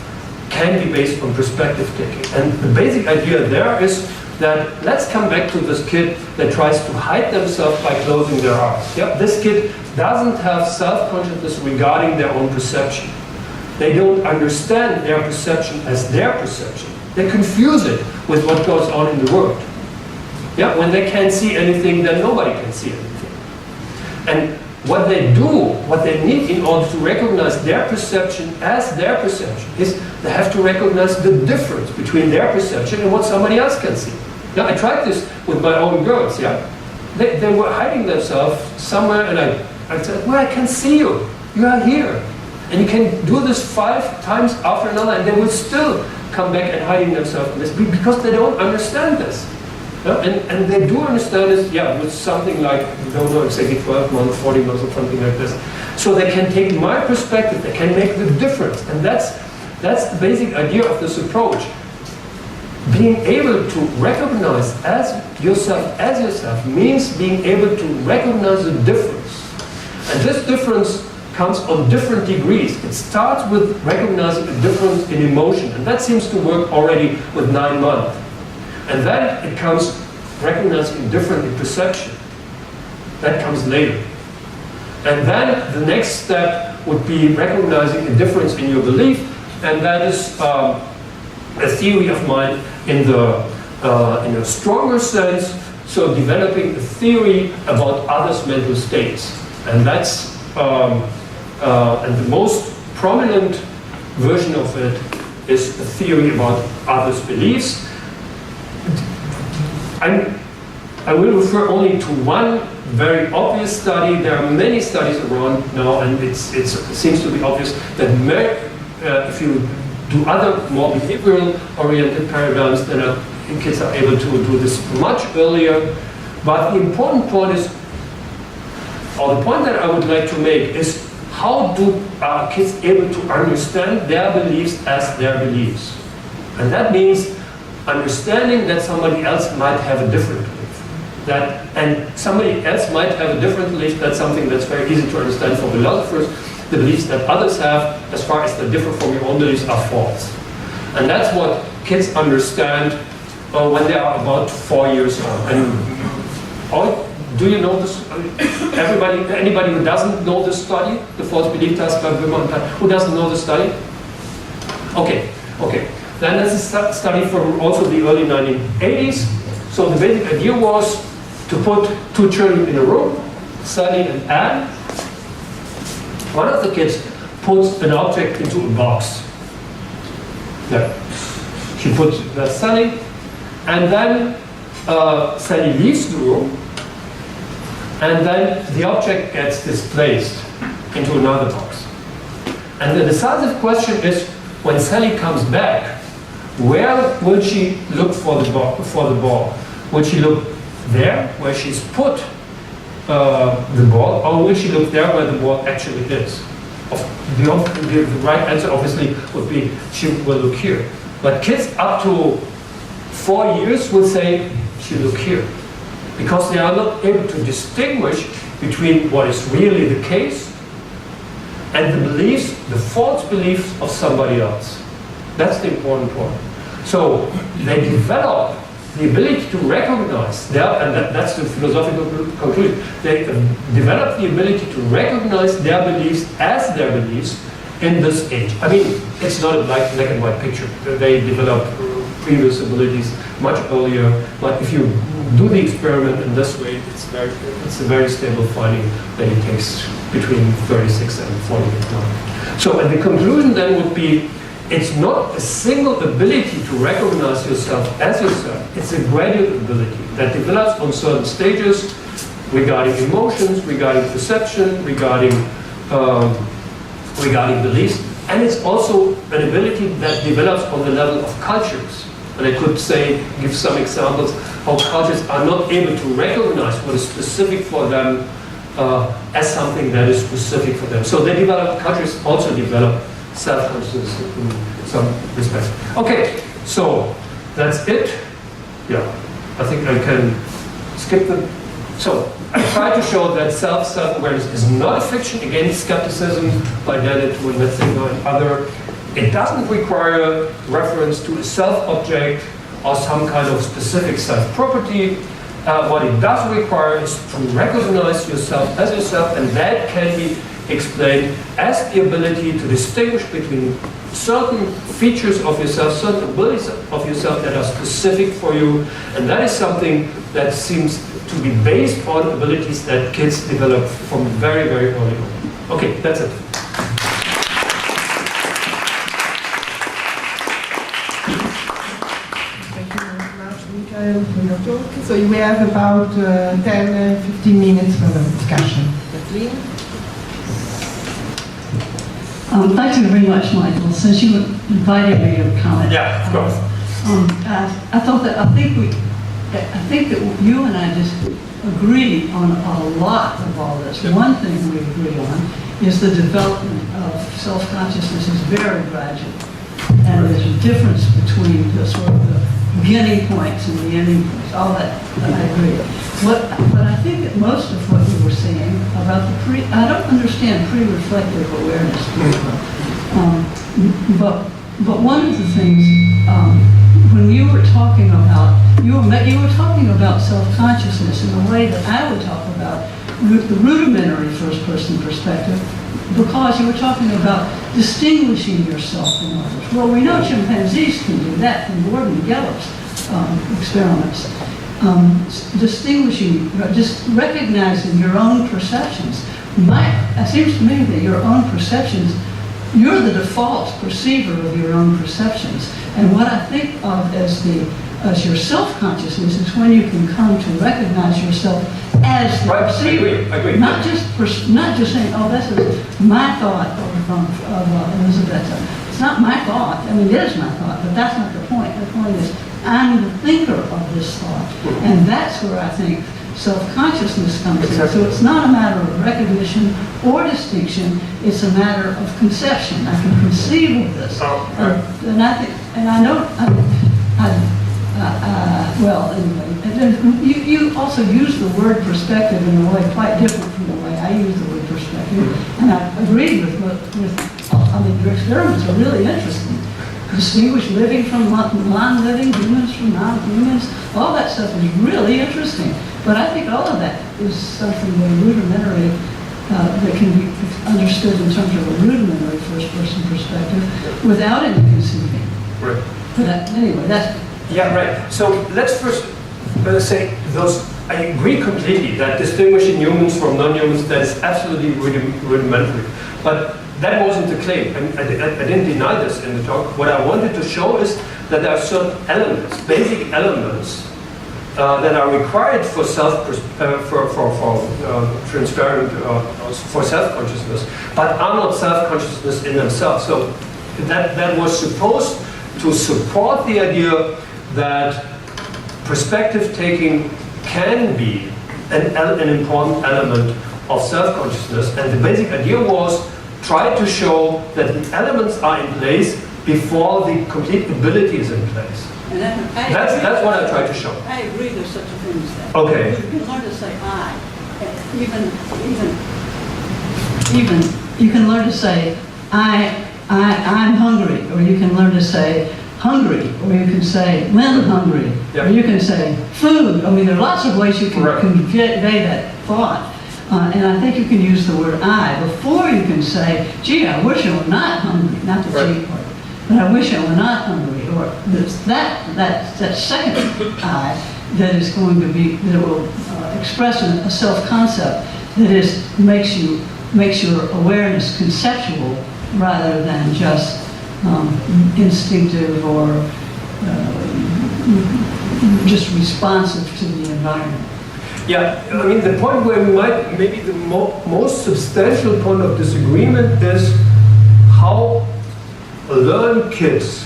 B: can be based on perspective taking. And the basic idea there is that, let's come back to this kid that tries to hide themselves by closing their eyes. Yeah? This kid doesn't have self-consciousness regarding their own perception. They don't understand their perception as their perception. They confuse it with what goes on in the world. Yeah? When they can't see anything, then nobody can see anything. And what they do, what they need in order to recognize their perception as their perception is they have to recognize the difference between their perception and what somebody else can see. Yeah, I tried this with my own girls, yeah. They were hiding themselves somewhere, and I said, well, I can see you. You are here. And you can do this 5 times after another, and they will still come back and hiding themselves in this because they don't understand this. Yeah? And they do understand this, yeah, with something like, I don't know, exactly 12 months, 40 months, or something like this. So they can take my perspective, they can make the difference. And that's the basic idea of this approach. Being able to recognize yourself means being able to recognize the difference. And this difference comes on different degrees. It starts with recognizing a difference in emotion, and that seems to work already with 9 months. And then it comes recognizing a difference in perception. That comes later. And then the next step would be recognizing a difference in your belief, and that is a theory of mine in a stronger sense, so developing a theory about others' mental states. And that's and the most prominent version of it is a theory about others' beliefs. I will refer only to one very obvious study. There are many studies around now, and it seems to be obvious that if you do other more behavioral-oriented paradigms, then kids are able to do this much earlier. But the important point is, or the point that I would like to make is, how are kids able to understand their beliefs as their beliefs? And that means understanding that somebody else might have a different belief. And somebody else might have a different belief. That's something that's very easy to understand for philosophers. The beliefs that others have, as far as they differ from your own beliefs, are false. And that's what kids understand when they are about 4 years old. And do you know this? Anybody who doesn't know this study, the false belief test by Wimmer and Pauen, who doesn't know this study? Okay. Then there's a study from also the early 1980s. So the basic idea was to put 2 children in a room, Sally and Anne. One of the kids puts an object into a box. Yeah. She puts Sally, and then Sally leaves the room, and then the object gets displaced into another box. And the decisive question is, when Sally comes back, where will she look for the ball? Will she look there, where she's put the ball, or will she look there where the ball actually is? The right answer obviously would be she will look here. But kids up to 4 years will say she look here, because they are not able to distinguish between what is really the case and the beliefs, the false beliefs of somebody else. That's the important point. So they develop the ability to recognize and that's the philosophical conclusion. They develop the ability to recognize their beliefs as their beliefs in this age. I mean, it's not a black and white picture. They develop previous abilities much earlier, but if you do the experiment in this way, it's a very stable finding that it takes between 36 and 48 months. So, and the conclusion then would be, it's not a single ability to recognize yourself as yourself. It's a gradual ability that develops on certain stages regarding emotions, regarding perception, regarding beliefs. And it's also an ability that develops on the level of cultures. And I could give some examples how cultures are not able to recognize what is specific for them as something that is specific for them. So cultures also develop self-consciousness in some respects. Okay, so that's it. Yeah, I think I can skip the. So I try to show that self-awareness is not a fiction against skepticism by Dennett, Metaphysical, and other. It doesn't require reference to a self-object or some kind of specific self-property. What it does require is to recognize yourself as yourself, and that can be explained as the ability to distinguish between certain features of yourself, certain abilities of yourself that are specific for you, and that is something that seems to be based on abilities that kids develop from very, very early on. Okay, that's it.
A: Thank you very much, Michael, for your talk. So you have about 10-15 minutes for the discussion. Lynne?
E: Thank you very much, Michael. Since you invited me to comment,
B: Yeah, of course.
E: I think that you and I just agree on a lot of all this. One thing we agree on is the development of self-consciousness is very gradual, and there's a difference between the sort of the beginning points and the ending points. All that I agree. But I think that most of what you were saying about the I don't understand pre-reflective awareness, but one of the things when you were talking about you were talking about self-consciousness in a way that I would talk about the rudimentary first-person perspective, because you were talking about distinguishing yourself from others. Well, we know chimpanzees can do that from Gordon Gellup's experiments. Distinguishing, just recognizing your own perceptions. It seems to me that your own perceptions, you're the default perceiver of your own perceptions. And what I think of as your self-consciousness is when you can come to recognize yourself as the perceiver.
B: I agree.
E: Not just saying, oh, this is my thought of Elizabeth. It's not my thought. I mean, it is my thought, but that's not the point. The point is, I'm the thinker of this thought. And that's where I think self-consciousness comes in. So it's not a matter of recognition or distinction, it's a matter of conception. I can conceive of this. Well, anyway, and then you also use the word perspective in a way quite different from the way I use the word perspective. And I agree your experiments are really interesting. Distinguish living from non-living, humans from non-humans, all that stuff is really interesting. But I think all of that is something very rudimentary that can be understood in terms of a rudimentary first-person perspective without any conceiving.
B: Right.
E: But anyway, that's...
B: Yeah, right. So let's first say those. I agree completely that distinguishing humans from non-humans, that is absolutely rudimentary. But that wasn't the claim. I didn't deny this in the talk. What I wanted to show is that there are certain elements, basic elements, that are required for transparent, for self-consciousness, but are not self-consciousness in themselves. So that was supposed to support the idea that perspective taking can be an important element of self-consciousness, and the basic idea was try to show that the elements are in place before the complete ability is in place.
E: And
B: that's what I tried to show.
E: I agree there's such a thing as that.
B: Okay.
E: You can learn to say I. Even you can learn to say I'm hungry, or you can learn to say hungry, or you can say when hungry,
B: Yep.
E: or you can say food. I mean, there are lots of ways you can
B: Correct.
E: convey that thought. And I think you can use the word I before you can say, gee, I wish I were not hungry, not the
B: Right.
E: gee part, but I wish I were not hungry, or that second I that is going to be, that will express a self-concept that makes your awareness conceptual rather than just instinctive or just responsive to the environment.
B: Yeah, I mean, the point where we might, maybe the most substantial point of disagreement is how learn kids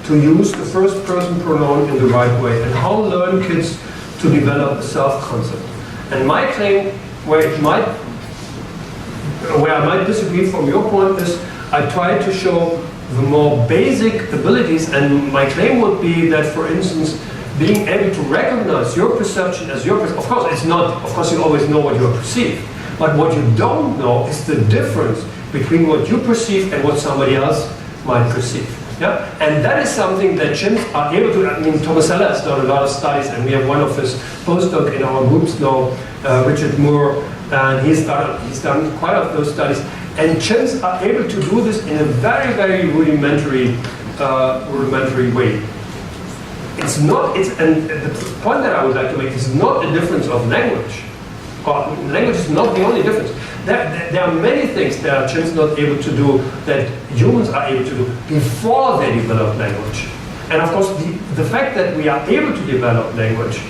B: to use the first person pronoun in the right way, and how learn kids to develop a self-concept. And my claim, where I might disagree from your point, is I try to show the more basic abilities, and my claim would be that, for instance, being able to recognize your perception as your perception. Of course, it's not, of course you always know what you perceive, but what you don't know is the difference between what you perceive and what somebody else might perceive. Yeah? And that is something that chimps are able to. I mean, Tomasella has done a lot of studies, and we have one of his postdocs in our groups now, Richard Moore, and he's done quite a lot of those studies. And chimps are able to do this in a very, very rudimentary way. It's not. And the point that I would like to make is not a difference of language. Language is not the only difference. There are many things that chimps not able to do that humans are able to do before they develop language. And of course, the fact that we are able to develop language,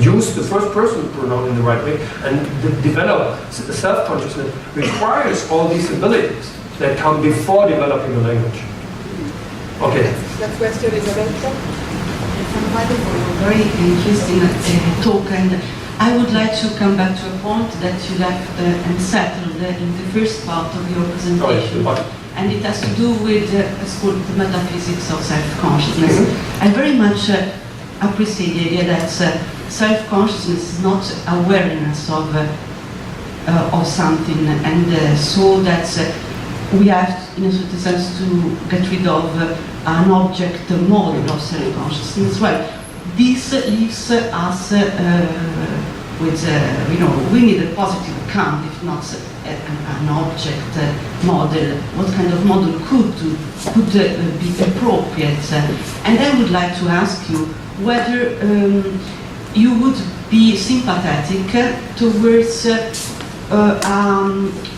B: use the first person pronoun in the right way, and develop self-consciousness requires all these abilities that come before developing a language. Okay.
D: Next question, Elisabetta.
F: Very interesting talk, and I would like to come back to a point that you left unsettled in the first part of your presentation. And it has to do with it's called the metaphysics of self-consciousness. I very much appreciate the idea that self-consciousness is not awareness of something, and so that we have, in a certain sense, to get rid of an object model of self-consciousness. Well, this leaves us with, we need a positive account, if not an object model. What kind of model could be appropriate? And I would like to ask you whether you would be sympathetic towards an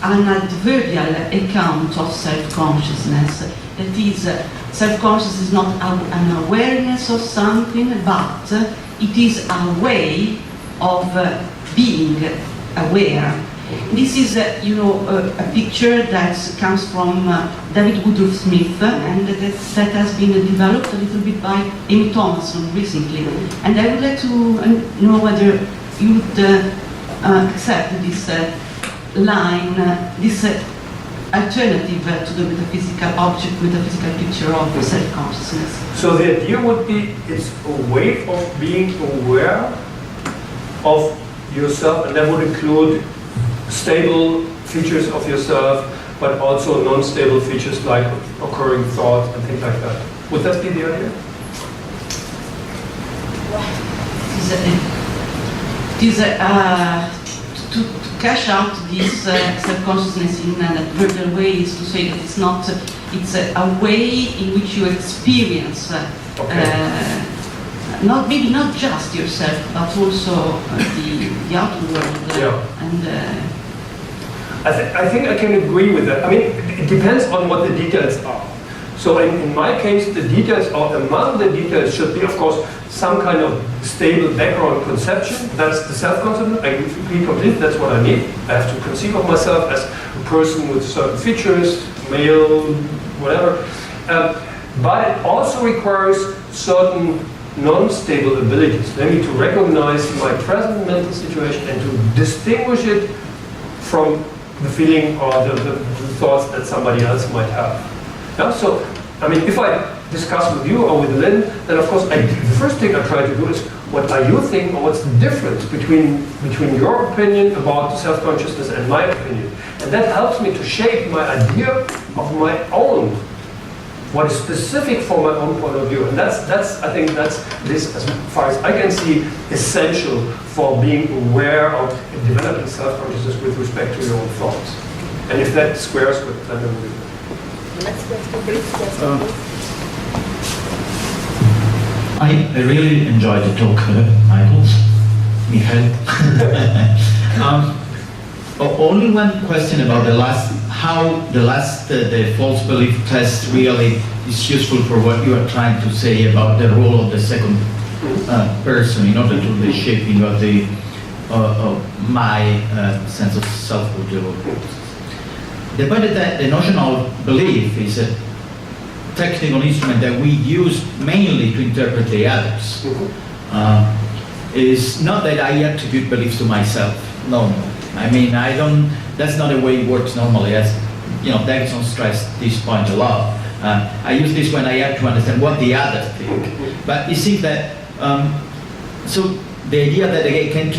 F: adverbial account of self-consciousness. That is, self-consciousness is not an awareness of something, but it is a way of being aware. This is, a picture that comes from David Woodruff Smith, and that has been developed a little bit by Amy Thomason recently. And I would like to know whether you would accept this line, this alternative to the metaphysical object, metaphysical picture of self-consciousness.
B: So the idea would be it's a way of being aware of yourself, and that would include stable features of yourself, but also non-stable features like occurring thoughts and things like that. Would that be the idea?
F: To cash out this self-consciousness in an adverbial way is to say that it's not, it's a way in which you experience, maybe not just yourself, but also the outer world.
B: Yeah.
F: And
B: I think I can agree with that. I mean, it depends on what the details are. So in my case, the details are, among the details should be, of course, some kind of stable background conception. That's the self-concept. I agree completely, that's what I need. I have to conceive of myself as a person with certain features, male, whatever. But it also requires certain non-stable abilities, namely to recognize my present mental situation and to distinguish it from the feeling or the thoughts that somebody else might have. Yeah? So, I mean, if I discuss with you or with Lynne, then of course the first thing I try to do is, what are you thinking, or what's the difference between your opinion about self-consciousness and my opinion? And that helps me to shape my idea of my own, what is specific for my own point of view. And I think that's this, as far as I can see, essential for being aware of developing self-consciousness with respect to your own thoughts. And if that squares with that, then we'll do it.
D: Next question, please.
G: I really enjoyed the talk, Michael. Only one question about the false belief test really is useful for what you are trying to say about the role of the second person in order to the shaping of my sense of selfhood. The point that the notion of belief is a technical instrument that we use mainly to interpret the others. Is not that I attribute beliefs to myself. No. I mean, that's not the way it works normally. As Davidson stressed this point a lot. I use this when I have to understand what the others think. But it seems that so the idea that I can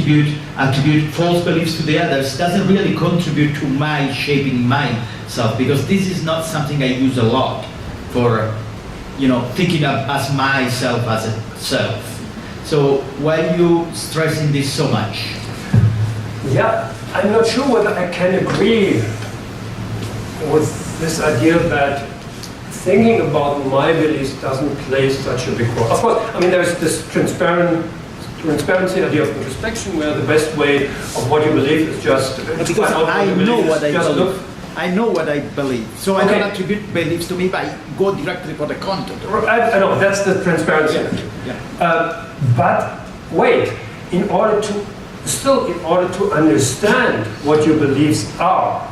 G: attribute false beliefs to the others doesn't really contribute to my shaping myself, because this is not something I use a lot for, thinking of as myself as a self. So why are you stressing this so much?
B: Yeah, I'm not sure whether I can agree with this idea that thinking about my beliefs doesn't play such a big role. Of course, I mean, there's this transparency idea of introspection, where the best way of what you believe is just
C: Because I know what I believe.
B: look.
C: I know what I believe, so I
B: Okay.
C: don't attribute beliefs to me, but I go directly for the content.
B: I know, that's the transparency.
C: Yeah.
B: But wait, in order to understand what your beliefs are,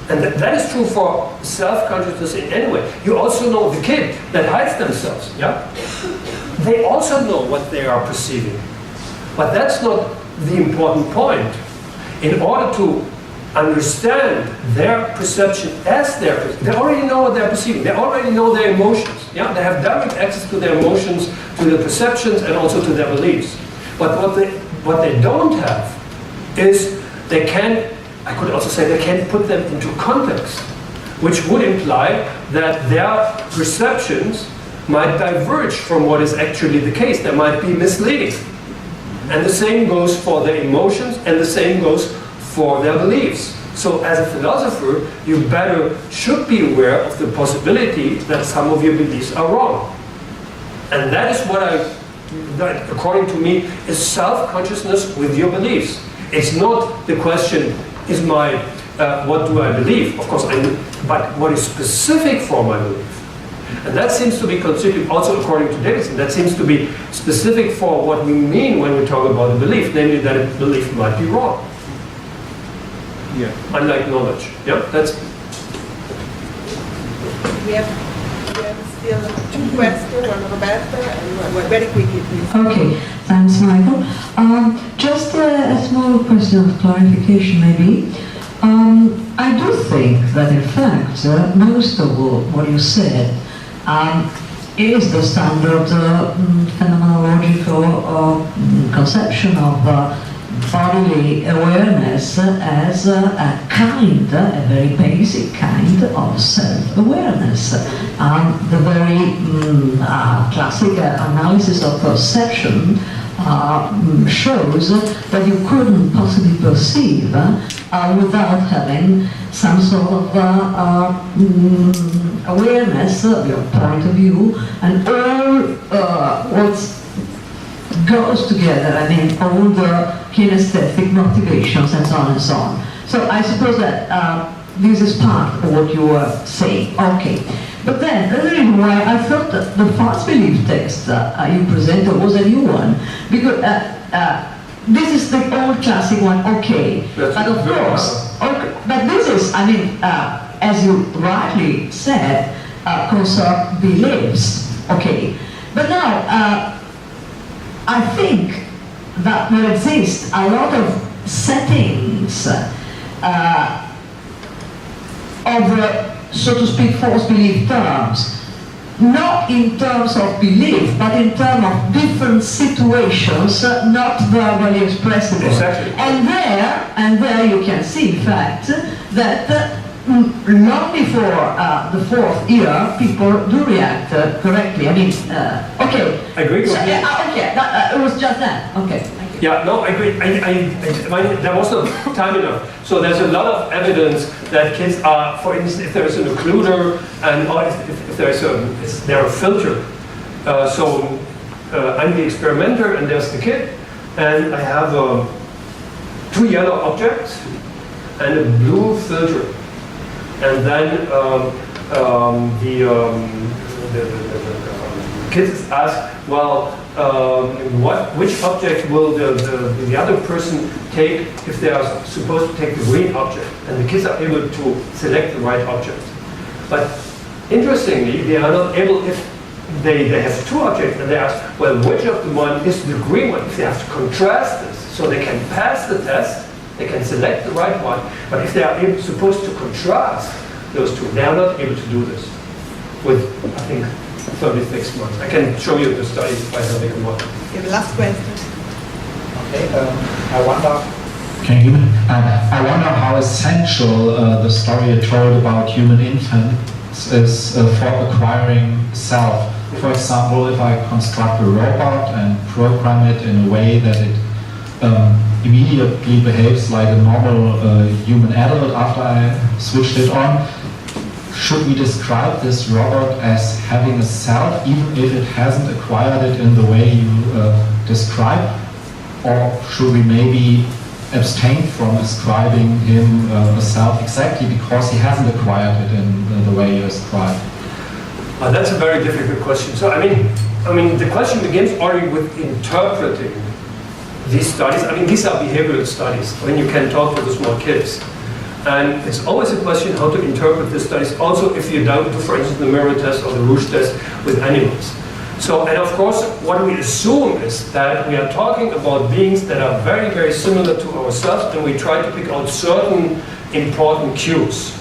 B: and that is true for self-consciousness in any way. You also know the kid that hides themselves, yeah? They also know what they are perceiving. But that's not the important point. In order to understand their perception as they already know what they're perceiving. They already know their emotions. Yeah, they have direct access to their emotions, to their perceptions, and also to their beliefs. But what they don't have is I could also say they can't put them into context, which would imply that their perceptions might diverge from what is actually the case. They might be misleading. And the same goes for their emotions, and the same goes for their beliefs. So as a philosopher, you should be aware of the possibility that some of your beliefs are wrong. And that is that according to me, is self-consciousness with your beliefs. It's not the question, what do I believe? Of course, but what is specific for my belief? And that seems to be considered, also according to Davidson, that seems to be specific for what we mean when we talk about a belief, namely that a belief might be wrong.
C: Yeah.
B: Unlike knowledge. Yeah, that's.
D: We have still 2 questions, one Roberta, and one very quickly, please.
H: Okay, thanks, Michael. Just a small question of clarification, maybe. I do think that, in fact, most of what you said is the standard phenomenological conception of bodily awareness as a very basic kind of self-awareness. The very classic analysis of perception shows that you couldn't possibly perceive without having some sort of awareness of your point of view and all what goes together, all the kinesthetic motivations and so on and so on. So I suppose that this is part of what you were saying. Okay. But then, the reason why I thought that the false belief text you presented was a new one, because this is the old classic one, okay. But of course, but this is, as you rightly said, concern beliefs, okay. But now, I think that there exist a lot of settings of, so to speak, false belief terms, not in terms of belief, but in terms of different situations, not verbally expressible.
B: Exactly.
H: And there you can see, in fact, that long before the 4th year, people do react correctly. Okay.
B: I agree.
H: So, okay, it was just that. Okay.
B: Yeah, no, I agree. There was not time enough. So there's a lot of evidence that kids are, for instance, if there is an occluder and or if there is a filter. I'm the experimenter and there's the kid, and I have 2 yellow objects and a blue filter, and then the kids ask, well, which object will the other person take if they are supposed to take the green object? And the kids are able to select the right object. But interestingly, they are not able, if they have 2 objects and they ask, well, which of the one is the green one? If they have to contrast this, so they can pass the test, they can select the right one, but if they are supposed to contrast those 2, they are not able to do this with, I think, 36 months. I can show you the study by having a model.
D: Okay, the last question.
I: I wonder. Can you hear me? I wonder how essential the story you told about human infants is for acquiring self. For example, if I construct a robot and program it in a way that it immediately behaves like a normal human adult after I switched it on, should we describe this robot as having a self, even if it hasn't acquired it in the way you describe? Or should we maybe abstain from ascribing him a self exactly because he hasn't acquired it in the way you ascribe?
B: That's a very difficult question. So, I mean, the question begins already with interpreting these studies. I mean, these are behavioral studies. I mean, you can talk to the small kids. And it's always a question how to interpret these studies. Also, if you don't do, for instance, the mirror test or the rouge test with animals. So, and of course, what we assume is that we are talking about beings that are very, very similar to ourselves, and we try to pick out certain important cues.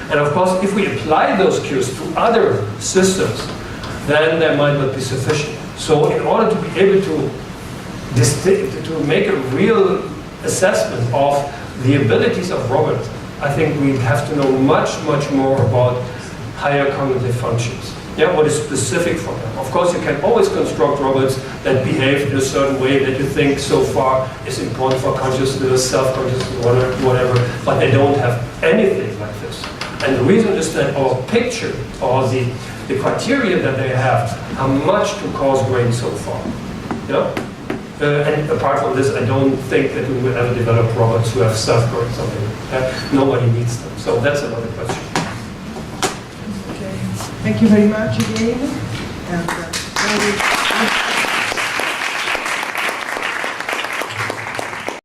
B: And of course, if we apply those cues to other systems, then they might not be sufficient. So, in order to be able to make a real assessment of the abilities of robots, I think we have to know much, much more about higher cognitive functions. Yeah, what is specific for them. Of course, you can always construct robots that behave in a certain way that you think so far is important for consciousness, self-consciousness, whatever, but they don't have anything like this. And the reason is that our picture, or the criteria that they have, are much too coarse-grained so far. Yeah? And apart from this, I don't think that we will ever develop robots who have self-growing something. Nobody needs them. So that's another question.
D: Okay. Thank you very much again. And,